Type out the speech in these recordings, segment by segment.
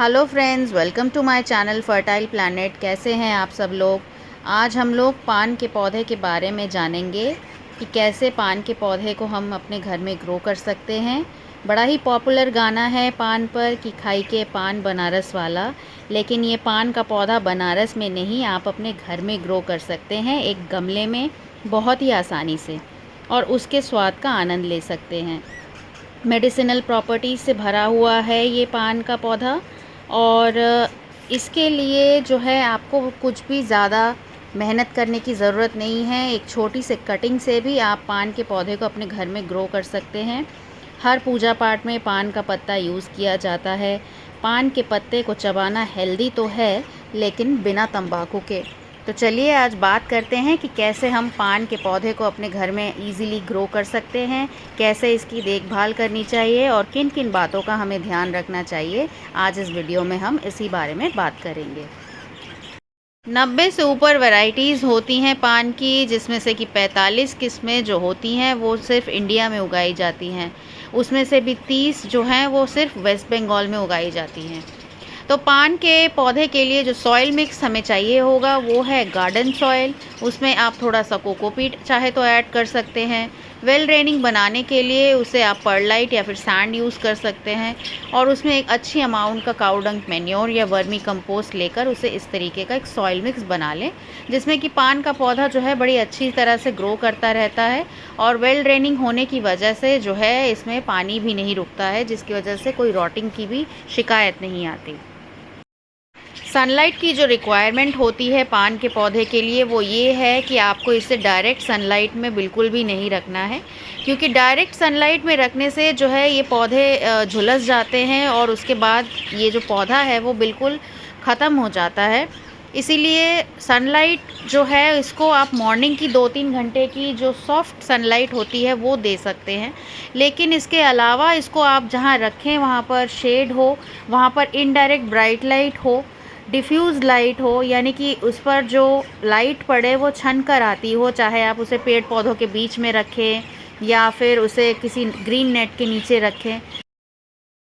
Hello friends, welcome to my channel fertile planet. कैसे हैं आप सब लोग। आज हम लोग पान के पौधे के बारे में जानेंगे कि कैसे पान के पौधे को हम अपने घर में ग्रो कर सकते हैं। बड़ा ही पॉपुलर गाना है पान पर कि खाई के पान बनारस वाला, लेकिन ये पान का पौधा बनारस में नहीं, आप अपने घर में ग्रो कर सकते हैं एक गमले में बहुत ही आसानी से, और उसके स्वाद का आनंद ले सकते हैं। मेडिसिनल प्रॉपर्टीज़ से भरा हुआ है ये पान का पौधा, और इसके लिए जो है आपको कुछ भी ज़्यादा मेहनत करने की ज़रूरत नहीं है। एक छोटी सी कटिंग से भी आप पान के पौधे को अपने घर में ग्रो कर सकते हैं। हर पूजा पाठ में पान का पत्ता यूज़ किया जाता है। पान के पत्ते को चबाना हेल्दी तो है, लेकिन बिना तंबाकू के। तो चलिए आज बात करते हैं कि कैसे हम पान के पौधे को अपने घर में इजीली ग्रो कर सकते हैं, कैसे इसकी देखभाल करनी चाहिए और किन किन बातों का हमें ध्यान रखना चाहिए। आज इस वीडियो में हम इसी बारे में बात करेंगे। 90 से ऊपर वैरायटीज़ होती हैं पान की, जिसमें से कि 45 किस्में जो होती हैं वो सिर्फ इंडिया में उगाई जाती हैं। उसमें से भी 30 जो हैं वो सिर्फ वेस्ट बंगाल में उगाई जाती हैं। तो पान के पौधे के लिए जो सॉइल मिक्स हमें चाहिए होगा वो है गार्डन सॉइल। उसमें आप थोड़ा सा कोकोपीट चाहे तो ऐड कर सकते हैं। वेल ड्रेनिंग बनाने के लिए उसे आप परलाइट या फिर सैंड यूज़ कर सकते हैं, और उसमें एक अच्छी अमाउंट का काऊ डंग मैन्योर या वर्मी कंपोस्ट लेकर उसे इस तरीके का एक सॉइल मिक्स बना लें, जिसमें कि पान का पौधा जो है बड़ी अच्छी तरह से ग्रो करता रहता है। और वेल ड्रेनिंग होने की वजह से जो है इसमें पानी भी नहीं रुकता है, जिसकी वजह से कोई रॉटिंग की भी शिकायत नहीं आती। सनलाइट की जो रिक्वायरमेंट होती है पान के पौधे के लिए वो ये है कि आपको इसे डायरेक्ट सनलाइट में बिल्कुल भी नहीं रखना है, क्योंकि डायरेक्ट सनलाइट में रखने से जो है ये पौधे झुलस जाते हैं और उसके बाद ये जो पौधा है वो बिल्कुल ख़त्म हो जाता है। इसीलिए सनलाइट जो है इसको आप मॉर्निंग की 2-3 घंटे की जो सॉफ्ट सनलाइट होती है वो दे सकते हैं, लेकिन इसके अलावा इसको आप जहाँ रखें वहाँ पर शेड हो, वहाँ पर इनडायरेक्ट ब्राइट लाइट हो, डिफ्यूज़ लाइट हो, यानी कि उस पर जो लाइट पड़े वो छन कर आती हो। चाहे आप उसे पेड़ पौधों के बीच में रखें या फिर उसे किसी ग्रीन नेट के नीचे रखें।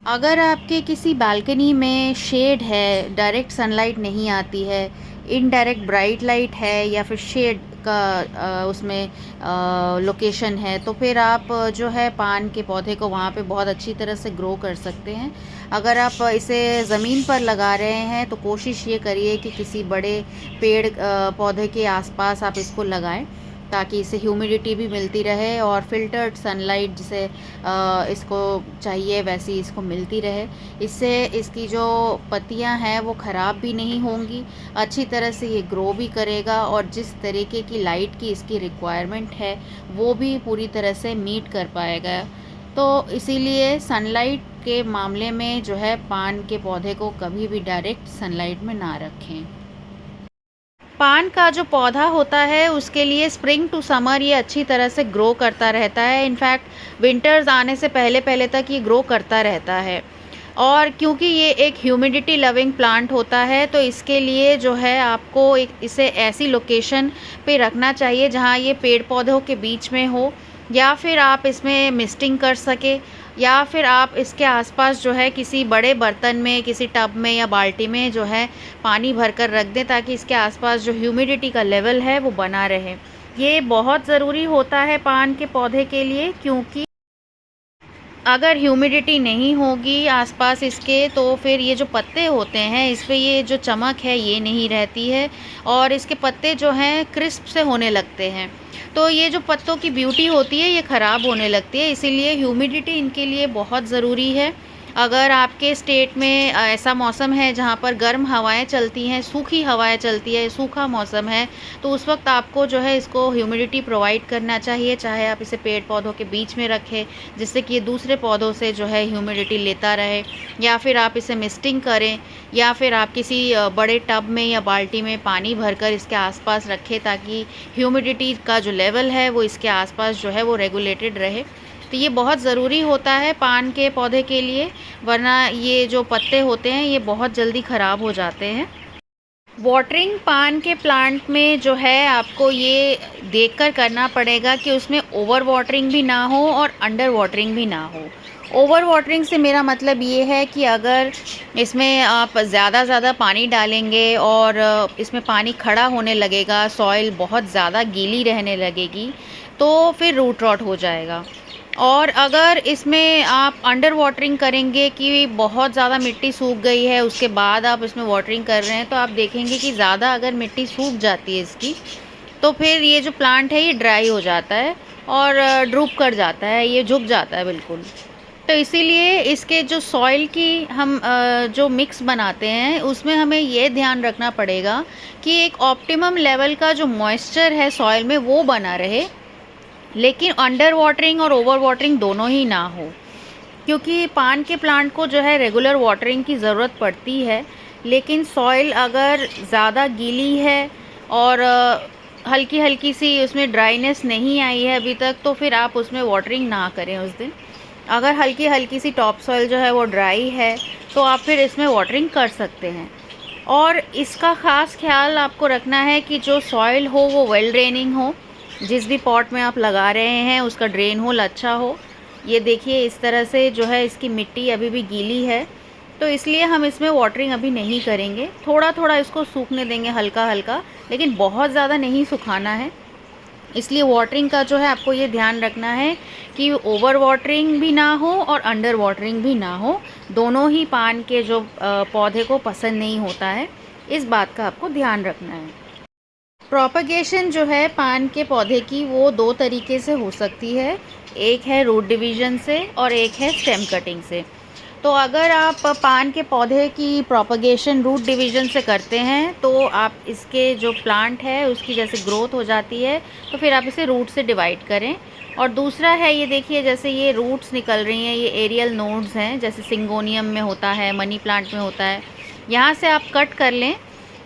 अगर आपके किसी बालकनी में शेड है, डायरेक्ट सनलाइट नहीं आती है, इनडायरेक्ट ब्राइट लाइट है या फिर शेड का उसमें लोकेशन है, तो फिर आप जो है पान के पौधे को वहाँ पे बहुत अच्छी तरह से ग्रो कर सकते हैं। अगर आप इसे ज़मीन पर लगा रहे हैं तो कोशिश ये करिए कि किसी बड़े पेड़ पौधे के आसपास आप इसको लगाएं, ताकि इसे ह्यूमिडिटी भी मिलती रहे और फिल्टर्ड सनलाइट जिसे इसको चाहिए वैसी इसको मिलती रहे। इससे इसकी जो पत्तियां हैं वो ख़राब भी नहीं होंगी, अच्छी तरह से ये ग्रो भी करेगा, और जिस तरीके की लाइट की इसकी रिक्वायरमेंट है वो भी पूरी तरह से मीट कर पाएगा। तो इसीलिए सनलाइट के मामले में जो है पान के पौधे को कभी भी डायरेक्ट सनलाइट में ना रखें। पान का जो पौधा होता है उसके लिए स्प्रिंग टू समर ये अच्छी तरह से ग्रो करता रहता है। इनफैक्ट विंटर्स आने से पहले पहले तक ये ग्रो करता रहता है, और क्योंकि ये एक ह्यूमिडिटी लविंग प्लांट होता है तो इसके लिए जो है आपको एक इसे ऐसी लोकेशन पे रखना चाहिए जहाँ ये पेड़ पौधों के बीच में हो, या फिर आप इसमें मिस्टिंग कर सके, या फिर आप इसके आसपास जो है किसी बड़े बर्तन में, किसी टब में या बाल्टी में जो है पानी भर कर रख दें, ताकि इसके आसपास जो ह्यूमिडिटी का लेवल है वो बना रहे। ये बहुत ज़रूरी होता है पान के पौधे के लिए, क्योंकि अगर ह्यूमिडिटी नहीं होगी आसपास इसके तो फिर ये जो पत्ते होते हैं इस पे ये जो चमक है ये नहीं रहती है, और इसके पत्ते जो हैं क्रिस्प से होने लगते हैं। तो ये जो पत्तों की ब्यूटी होती है ये ख़राब होने लगती है, इसीलिए ह्यूमिडिटी इनके लिए बहुत ज़रूरी है। अगर आपके स्टेट में ऐसा मौसम है जहाँ पर गर्म हवाएं चलती हैं, सूखी हवाएं चलती है, सूखा मौसम है, तो उस वक्त आपको जो है इसको ह्यूमिडिटी प्रोवाइड करना चाहिए। चाहे आप इसे पेड़ पौधों के बीच में रखें जिससे कि ये दूसरे पौधों से जो है ह्यूमिडिटी लेता रहे, या फिर आप इसे मिस्टिंग करें, या फिर आप किसी बड़े टब में या बाल्टी में पानी भरकर इसके आसपास रखें, ताकि ह्यूमिडिटी का जो लेवल है वो इसके आसपास जो है वो रेगुलेटेड रहे। तो ये बहुत ज़रूरी होता है पान के पौधे के लिए, वरना ये जो पत्ते होते हैं ये बहुत जल्दी ख़राब हो जाते हैं। वाटरिंग पान के प्लांट में जो है आपको ये देखकर करना पड़ेगा कि उसमें ओवर वाटरिंग भी ना हो और अंडर वाटरिंग भी ना हो। ओवर वाटरिंग से मेरा मतलब ये है कि अगर इसमें आप ज़्यादा पानी डालेंगे और इसमें पानी खड़ा होने लगेगा, सॉइल बहुत ज़्यादा गीली रहने लगेगी, तो फिर रूट रॉट हो जाएगा। और अगर इसमें आप अंडर वाटरिंग करेंगे कि बहुत ज़्यादा मिट्टी सूख गई है, उसके बाद आप इसमें वाटरिंग कर रहे हैं, तो आप देखेंगे कि ज़्यादा अगर मिट्टी सूख जाती है इसकी, तो फिर ये जो प्लांट है ये ड्राई हो जाता है और ड्रूप कर जाता है, ये झुक जाता है बिल्कुल। तो इसीलिए इसके जो सॉइल की हम जो मिक्स बनाते हैं उसमें हमें ये ध्यान रखना पड़ेगा कि एक ऑप्टिमम लेवल का जो मॉइस्चर है सॉइल में वो बना रहे, लेकिन अंडर वाटरिंग और ओवर वाटरिंग दोनों ही ना हो, क्योंकि पान के प्लांट को जो है रेगुलर वाटरिंग की ज़रूरत पड़ती है। लेकिन सॉइल अगर ज़्यादा गीली है और हल्की हल्की सी उसमें ड्राइनेस नहीं आई है अभी तक, तो फिर आप उसमें वाटरिंग ना करें उस दिन। अगर हल्की हल्की सी टॉप सॉइल जो है वो ड्राई है, तो आप फिर इसमें वाटरिंग कर सकते हैं। और इसका ख़ास ख्याल आपको रखना है कि जो सॉइल हो वो वेल ड्रेनिंग हो, जिस भी पॉट में आप लगा रहे हैं उसका ड्रेन होल अच्छा हो। ये देखिए इस तरह से जो है इसकी मिट्टी अभी भी गीली है, तो इसलिए हम इसमें वाटरिंग अभी नहीं करेंगे। थोड़ा थोड़ा इसको सूखने देंगे हल्का हल्का, लेकिन बहुत ज़्यादा नहीं सुखाना है। इसलिए वाटरिंग का जो है आपको ये ध्यान रखना है कि ओवर वाटरिंग भी ना हो और अंडर वाटरिंग भी ना हो। दोनों ही पान के जो पौधे को पसंद नहीं होता है, इस बात का आपको ध्यान रखना है। प्रोपगेशन जो है पान के पौधे की वो दो तरीके से हो सकती है, एक है रूट डिवीज़न से और एक है स्टेम कटिंग से। तो अगर आप पान के पौधे की प्रोपगेशन रूट डिवीज़न से करते हैं, तो आप इसके जो प्लांट है उसकी जैसे ग्रोथ हो जाती है, तो फिर आप इसे रूट से डिवाइड करें। और दूसरा है, ये देखिए जैसे ये रूट्स निकल रही हैं, ये एरियल नोड्स हैं, जैसे सिंगोनियम में होता है, मनी प्लांट में होता है। यहाँ से आप कट कर लें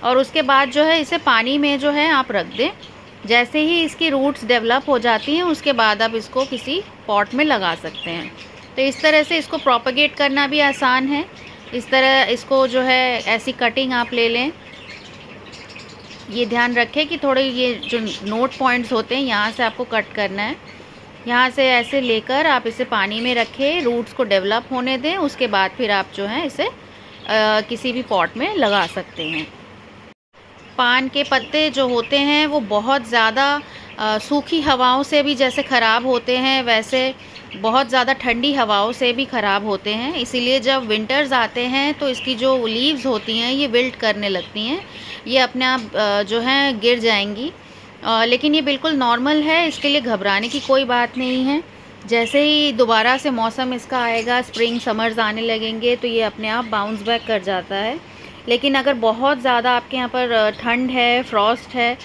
और उसके बाद जो है इसे पानी में जो है आप रख दें। जैसे ही इसकी रूट्स डेवलप हो जाती हैं, उसके बाद आप इसको किसी पॉट में लगा सकते हैं। तो इस तरह से इसको प्रोपगेट करना भी आसान है। इस तरह इसको जो है ऐसी कटिंग आप ले लें। ये ध्यान रखें कि थोड़े ये जो नोट पॉइंट्स होते हैं यहाँ से आपको कट करना है। यहाँ से ऐसे लेकर आप इसे पानी में रखें, रूट्स को डेवलप होने दें, उसके बाद फिर आप जो है इसे किसी भी पॉट में लगा सकते हैं। पान के पत्ते जो होते हैं वो बहुत ज़्यादा सूखी हवाओं से भी जैसे ख़राब होते हैं, वैसे बहुत ज़्यादा ठंडी हवाओं से भी ख़राब होते हैं। इसीलिए जब विंटर्स आते हैं तो इसकी जो लीव्स होती हैं ये विल्ट करने लगती हैं, ये अपने आप जो हैं गिर जाएंगी। लेकिन ये बिल्कुल नॉर्मल है, इसके लिए घबराने की कोई बात नहीं है। जैसे ही दोबारा से मौसम इसका आएगा, स्प्रिंग समर्स आने लगेंगे, तो ये अपने आप बाउंस बैक कर जाता है। लेकिन अगर बहुत ज़्यादा आपके यहाँ पर ठंड है, फ्रॉस्ट है,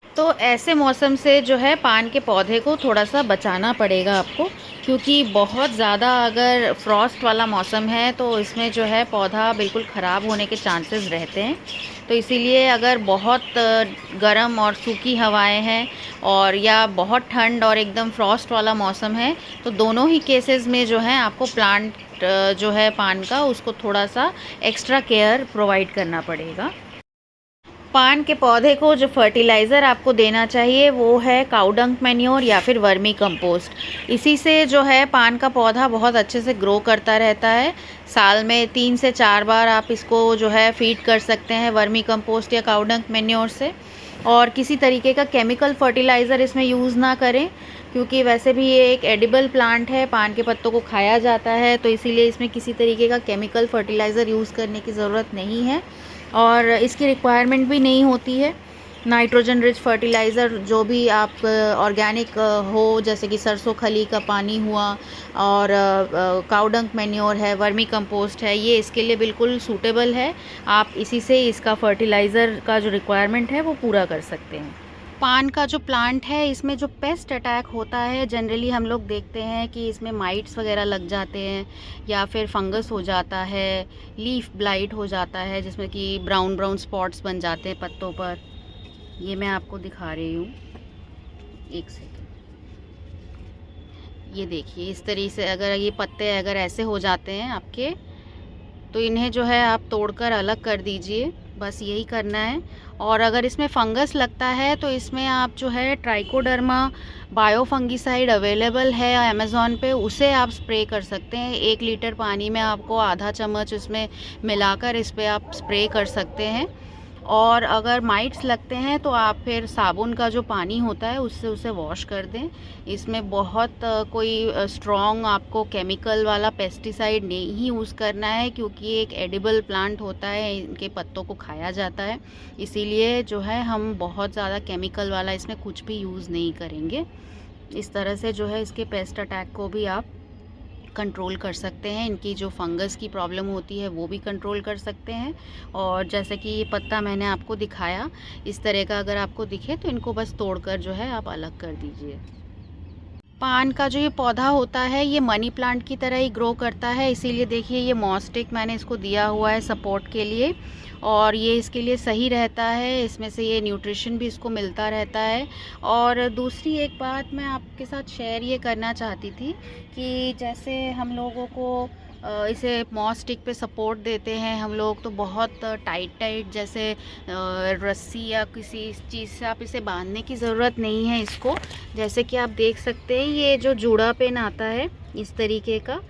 तो ऐसे मौसम से जो है पान के पौधे को थोड़ा सा बचाना पड़ेगा आपको, क्योंकि बहुत ज़्यादा अगर फ्रॉस्ट वाला मौसम है तो इसमें जो है पौधा बिल्कुल ख़राब होने के चांसेस रहते हैं। तो इसीलिए अगर बहुत गर्म और सूखी हवाएं हैं और या बहुत ठंड और एकदम फ्रॉस्ट वाला मौसम है, तो दोनों ही केसेस में जो है आपको प्लांट जो है पान का उसको थोड़ा सा एक्स्ट्रा केयर प्रोवाइड करना पड़ेगा। पान के पौधे को जो फर्टिलाइज़र आपको देना चाहिए वो है काऊ डंग मैन्योर या फिर वर्मी कंपोस्ट। इसी से जो है पान का पौधा बहुत अच्छे से ग्रो करता रहता है। साल में 3 से 4 बार आप इसको जो है फीड कर सकते हैं वर्मी कंपोस्ट या काऊ डंग मैन्योर से। और किसी तरीके का केमिकल फर्टिलाइज़र इसमें यूज़ ना करें, क्योंकि वैसे भी ये एक एडिबल प्लांट है, पान के पत्तों को खाया जाता है, तो इसीलिए इसमें किसी तरीके का केमिकल फर्टिलाइज़र यूज़ करने की ज़रूरत नहीं है और इसकी रिक्वायरमेंट भी नहीं होती है। नाइट्रोजन रिच फर्टिलाइज़र जो भी आप ऑर्गेनिक हो, जैसे कि सरसों खली का पानी हुआ और काऊ डंग मैन्योर है, वर्मी कंपोस्ट है, ये इसके लिए बिल्कुल सूटेबल है। आप इसी से इसका फर्टिलाइज़र का जो रिक्वायरमेंट है वो पूरा कर सकते हैं। पान का जो प्लांट है इसमें जो पेस्ट अटैक होता है, जनरली हम लोग देखते हैं कि इसमें माइट्स वगैरह लग जाते हैं या फिर फंगस हो जाता है, लीफ ब्लाइट हो जाता है, जिसमें कि ब्राउन ब्राउन स्पॉट्स बन जाते हैं पत्तों पर। ये मैं आपको दिखा रही हूँ, एक सेकेंड। ये देखिए इस तरीके से अगर ये पत्ते अगर ऐसे हो जाते हैं आपके, तो इन्हें जो है आप तोड़कर अलग कर दीजिए। बस यही करना है। और अगर इसमें फंगस लगता है तो इसमें आप जो है ट्राइकोडर्मा बायोफंगीसाइड अवेलेबल है अमेज़ॉन पे, उसे आप स्प्रे कर सकते हैं। 1 लीटर पानी में आपको आधा चम्मच उसमें मिलाकर इस पे आप स्प्रे कर सकते हैं। और अगर माइट्स लगते हैं तो आप फिर साबुन का जो पानी होता है उससे उसे वॉश कर दें। इसमें बहुत कोई स्ट्रॉन्ग आपको केमिकल वाला पेस्टिसाइड नहीं यूज़ करना है, क्योंकि एक एडिबल प्लांट होता है, इनके पत्तों को खाया जाता है। इसीलिए जो है हम बहुत ज़्यादा केमिकल वाला इसमें कुछ भी यूज़ नहीं करेंगे। इस तरह से जो है इसके पेस्ट अटैक को भी आप कंट्रोल कर सकते हैं। इनकी जो फंगस की प्रॉब्लम होती है वो भी कंट्रोल कर सकते हैं। और जैसे कि ये पत्ता मैंने आपको दिखाया, इस तरह का अगर आपको दिखे तो इनको बस तोड़कर जो है आप अलग कर दीजिए। पान का जो ये पौधा होता है ये मनी प्लांट की तरह ही ग्रो करता है, इसीलिए देखिए ये मॉस स्टिक मैंने इसको दिया हुआ है सपोर्ट के लिए, और ये इसके लिए सही रहता है। इसमें से ये न्यूट्रिशन भी इसको मिलता रहता है। और दूसरी एक बात मैं आपके साथ शेयर ये करना चाहती थी कि जैसे हम लोगों को इसे मॉस स्टिक पे सपोर्ट देते हैं हम लोग, तो बहुत टाइट जैसे रस्सी या किसी चीज़ से आप इसे बांधने की ज़रूरत नहीं है इसको। जैसे कि आप देख सकते हैं ये जो जूड़ा पेन आता है इस तरीके का,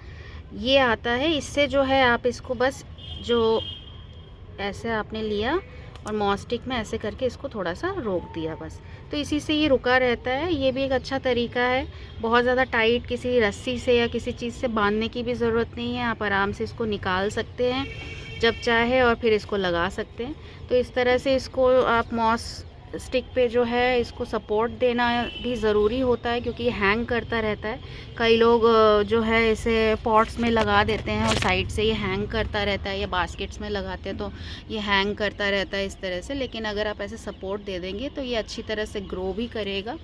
ये आता है, इससे जो है आप इसको बस जो ऐसे आपने लिया और मॉस स्टिक में ऐसे करके इसको थोड़ा सा रोक दिया बस, तो इसी से ये रुका रहता है। ये भी एक अच्छा तरीका है। बहुत ज़्यादा टाइट किसी रस्सी से या किसी चीज़ से बांधने की भी ज़रूरत नहीं है, आप आराम से इसको निकाल सकते हैं जब चाहे और फिर इसको लगा सकते हैं। तो इस तरह से इसको आप मॉस स्टिक पे जो है इसको सपोर्ट देना भी ज़रूरी होता है, क्योंकि ये हैंग करता रहता है। कई लोग जो है इसे पॉट्स में लगा देते हैं और साइड से ये हैंग करता रहता है, या बास्केट्स में लगाते हैं तो ये हैंग करता रहता है इस तरह से। लेकिन अगर आप ऐसे सपोर्ट दे देंगे तो ये अच्छी तरह से ग्रो भी करेगा।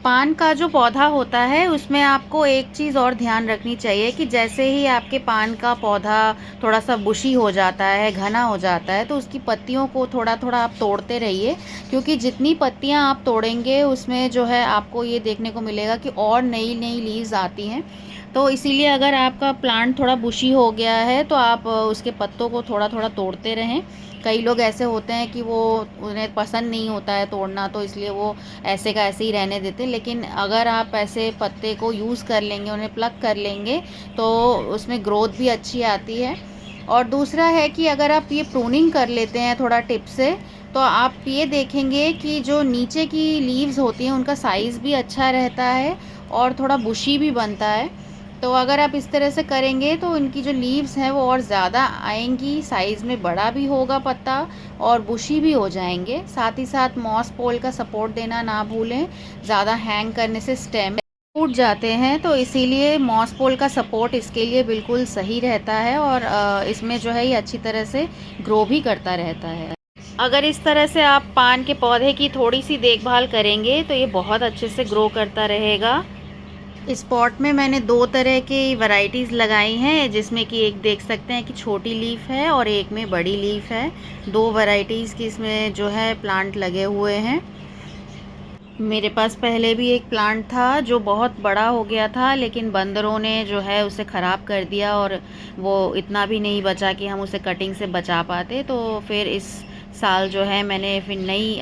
पान का जो पौधा होता है उसमें आपको एक चीज़ और ध्यान रखनी चाहिए कि जैसे ही आपके पान का पौधा थोड़ा सा बुशी हो जाता है, घना हो जाता है, तो उसकी पत्तियों को थोड़ा थोड़ा आप तोड़ते रहिए, क्योंकि जितनी पत्तियां आप तोड़ेंगे उसमें जो है आपको ये देखने को मिलेगा कि और नई नई लीव्स आती हैं। तो इसीलिए अगर आपका प्लांट थोड़ा बुशी हो गया है तो आप उसके पत्तों को थोड़ा थोड़ा तोड़ते रहें। कई लोग ऐसे होते हैं कि वो उन्हें पसंद नहीं होता है तोड़ना, तो इसलिए वो ऐसे का ऐसे ही रहने देते हैं। लेकिन अगर आप ऐसे पत्ते को यूज़ कर लेंगे, उन्हें प्लग कर लेंगे, तो उसमें ग्रोथ भी अच्छी आती है। और दूसरा है कि अगर आप ये प्रूनिंग कर लेते हैं थोड़ा टिप से, तो आप ये देखेंगे कि जो नीचे की लीव्स होती हैं उनका साइज़ भी अच्छा रहता है और थोड़ा बुशी भी बनता है। तो अगर आप इस तरह से करेंगे तो इनकी जो लीव्स हैं वो और ज़्यादा आएंगी, साइज़ में बड़ा भी होगा पत्ता और बुशी भी हो जाएंगे। साथ ही साथ मॉस पोल का सपोर्ट देना ना भूलें, ज़्यादा हैंग करने से स्टेम टूट जाते हैं, तो इसीलिए मॉस पोल का सपोर्ट इसके लिए बिल्कुल सही रहता है और इसमें जो है ये अच्छी तरह से ग्रो भी करता रहता है। अगर इस तरह से आप पान के पौधे की थोड़ी सी देखभाल करेंगे तो ये बहुत अच्छे से ग्रो करता रहेगा। इस पॉट में मैंने 2 तरह की वैरायटीज़ लगाई हैं, जिसमें कि एक देख सकते हैं कि छोटी लीफ है और एक में बड़ी लीफ है। 2 वैरायटीज़ की इसमें जो है प्लांट लगे हुए हैं। मेरे पास पहले भी एक प्लांट था जो बहुत बड़ा हो गया था, लेकिन बंदरों ने जो है उसे ख़राब कर दिया और वो इतना भी नहीं बचा कि हम उसे कटिंग से बचा पाते। तो फिर इस साल जो है मैंने फिर नई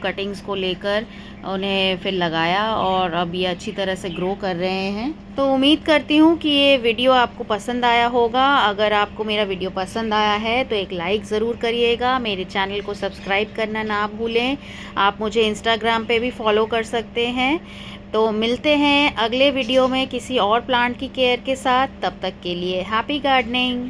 कटिंग्स को लेकर उन्हें फिर लगाया और अब ये अच्छी तरह से ग्रो कर रहे हैं। तो उम्मीद करती हूँ कि ये वीडियो आपको पसंद आया होगा। अगर आपको मेरा वीडियो पसंद आया है तो एक लाइक ज़रूर करिएगा। मेरे चैनल को सब्सक्राइब करना ना भूलें। आप मुझे इंस्टाग्राम पे भी फॉलो कर सकते हैं। तो मिलते हैं अगले वीडियो में किसी और प्लांट की केयर के साथ। तब तक के लिए हैप्पी गार्डनिंग।